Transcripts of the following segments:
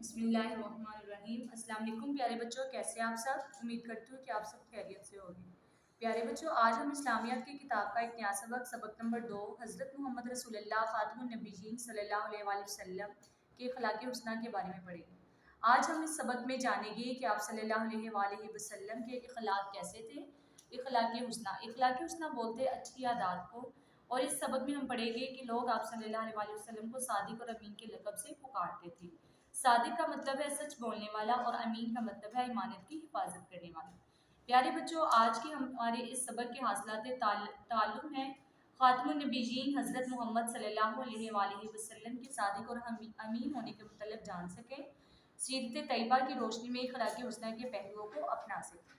बिस्मिल्लाहिर्रहमानिर्रहीम। अस्सलाम वालेकुम प्यारे बच्चों, कैसे आप सब? उम्मीद करती हूँ कि आप सब खैरियत से होंगे। प्यारे बच्चों, आज हम इस्लामियात की किताब का एक नया सबक नंबर 2 हज़रत मोहम्मद रसूलुल्लाह ख़ातमुन नबीयीन सल्लल्लाहु अलैहि वसल्लम के अखलाक़ हुस्ना के बारे में पढ़ेंगे। आज हम इस सबक में जानेंगे कि आप सल्लल्लाहु अलैहि वसल्लम के अखलाक़ कैसे थे। अखलाक़ हुस्ना बोलते अच्छी आदत को, और इस सबक में हम पढ़ेंगे कि लोग आप सल्लल्लाहु अलैहि वसल्लम को सादिक और अमीन के लक़ब से पुकारते थे। सादिक का मतलब है सच बोलने वाला, और अमीन का मतलब है ईमानत की हिफाजत करने वाला। प्यारे बच्चों, आज के हमारे इस सबक के हासिलात ताल्लुम है ख़ातमुन नबीयीन हज़रत मोहम्मद सल्लल्लाहु अलैहि वसल्लम के सादिक और अमीन होने के मतलब जान सकें, सीरत तैयबा की रोशनी में अखलाक़ हुस्ना के पहलुओं को अपना सकें।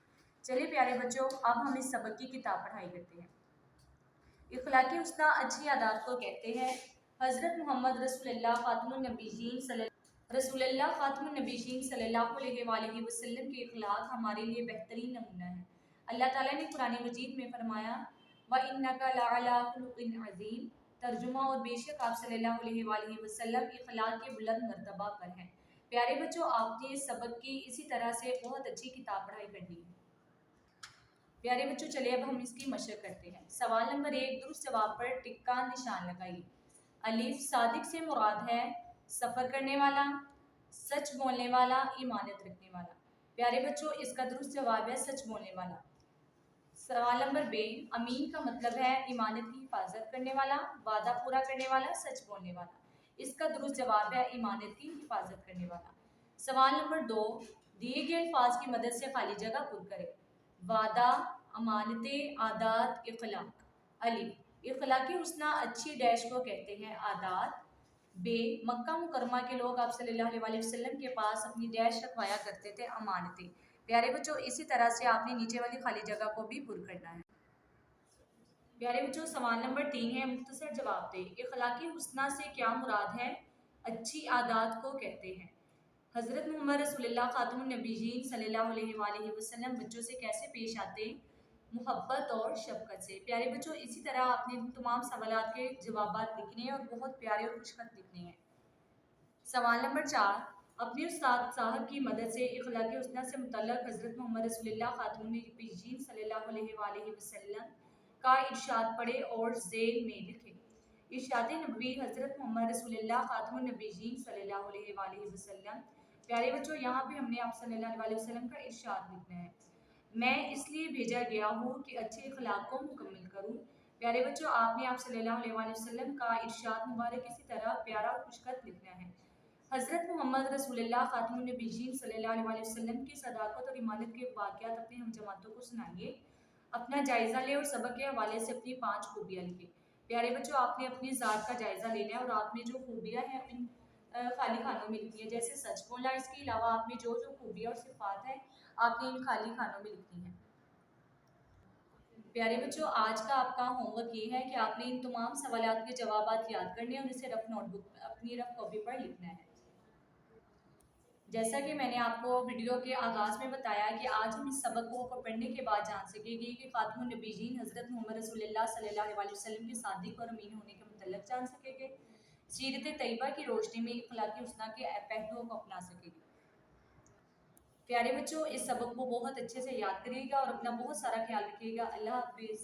चलिए प्यारे बच्चों, अब हम इस सबक की किताब पढ़ाई करते हैं। अखलाक़ हुस्ना अच्छी आदत को कहते हैं। हज़रत मोहम्मद रसूलुल्लाह ख़ातमुन नबीयीन सल्लल्लाहु अलैहि वसल्लम के अखलाक़ हमारे लिए बेहतरीन नमूना है। अल्लाह ताला ने कुरान मजीद में फरमाया, व इन्नका लअला खुलुक़िन अज़ीम। तर्जुमा, और बेशक आप सल्लल्लाहु अलैहि वसल्लम अखलाक़ के बुलंद मर्तबा पर हैं। प्यारे बच्चों, आपने इस सबक की इसी तरह से बहुत अच्छी किताब पढ़ाई करनी है। प्यारे बच्चों, चलिए अब हम इसकी मशक करते हैं। सवाल नंबर 1, दुरुस्त जवाब पर टिक्का निशान लगाइए। अलिफ, सादिक से मुराद है सफ़र करने वाला, सच बोलने वाला, ईमानत रखने वाला। प्यारे बच्चों, इसका दुरुस्त जवाब है सच बोलने वाला। सवाल नंबर बे, अमीन का मतलब है ईमानत की हिफाजत करने वाला, वादा पूरा करने वाला, सच बोलने वाला। इसका दुरुस्त जवाब है ईमानत की हिफाजत करने वाला। सवाल नंबर 2, दिए गए अल्फाज की मदद से खाली जगह पुर करें। वादा, अमानते, आदात, इखलाक। अलिफ, इखलाक़ हुस्ना अच्छी डैश को कहते हैं आदात। बे, मक्का मुकरमा के लोग आप सल्लल्लाहु अलैहि वसल्लम के पास अपनी डैश रखवाया करते थे, अमानतें। प्यारे बच्चों, इसी तरह से आपने नीचे वाली खाली जगह को भी पुर करना है। प्यारे बच्चों, सवाल नंबर 3 है, मुख्तसर जवाब दे। अखलाक़ हुस्ना से क्या मुराद है? अच्छी आदात को कहते हैं। हज़रत मोहम्मद रसूलुल्लाह ख़ातमुन नबीयीन सल्लल्लाहु अलैहि वसल्लम बच्चों से कैसे पेश आते? मोहब्बत और शफ़क़त से। प्यारे बच्चों, इसी तरह आपने तमाम सवालात के जवाबात लिखने हैं और बहुत प्यारे और खुशखत लिखने हैं। सवाल नंबर 4, अपने उस्ताद साहब की मदद से अखलाक़ हुस्ना से मुतल्लक़ हज़रत मोहम्मद रसूलुल्लाह ख़ातमुन नबीयीन सल्लल्लाहु अलैहि वसल्लम का इरशाद पढ़े और ज़ेल में लिखें। इरशाद नबवी हज़रत मोहम्मद रसूलुल्लाह ख़ातमुन नबीयीन सल्लल्लाहु अलैहि वसल्लम। प्यारे बच्चों, यहाँ पे हमने आप सल्लल्लाहु अलैहि वसल्लम का इरशाद लिखना है। मैं इसलिए भेजा गया हूँ कि अच्छे अखलाक़ को मुकम्मल करूँ। प्यारे बच्चों, आपने आप सल्लल्लाहु अलैहि वसल्लम का इरशाद मुबारक इसी तरह प्यारा और खुशखत लिखना है। हज़रत मोहम्मद रसूलुल्लाह ख़ातमुन नबीयीन सल्लल्लाहु अलैहि वसल्लम की सदाकत और ईमानत के वाक़यात अपने हम जमातों को सुनाइए। अपना जायज़ा लें और सबक के हवाले से अपनी 5 खूबियाँ लिखें। प्यारे बच्चों, आपने अपनी ज़ात का जायज़ा लेना है और आप में जो खूबियाँ हैं इन खाली खानों में लिखनी है। जैसे सच बोलना, इसके अलावा आप में जो जो खूबियाँ और सिफ़ात हैं आपने इन खाली खानों में लिखनी है। प्यारे बच्चों, आज का आपका होमवर्क ये है कि आपने इन तमाम सवालात के जवाबात याद करने और इसे रफ नोटबुक अपनी रफ कॉपी पर लिखना है। जैसा कि मैंने आपको वीडियो के आगाज़ में बताया कि आज हम इस सबक को पढ़ने के बाद जान सकेंगे कि ख़ातमुन नबीयीन हज़रत मोहम्मद रसूलुल्लाह सल्लल्लाहु अलैहि वसल्लम के सादिक और अमीन होने के मुतल्लिक़ जान सकेंगे, सीरत तैयबा की रोशनी में अखलाक़ हुस्ना के पहलुओं को अपना सकेंगे। प्यारे बच्चों, इस सबक को बहुत अच्छे से याद करिएगा और अपना बहुत सारा ख्याल रखिएगा। अल्लाह हाफ़िज़।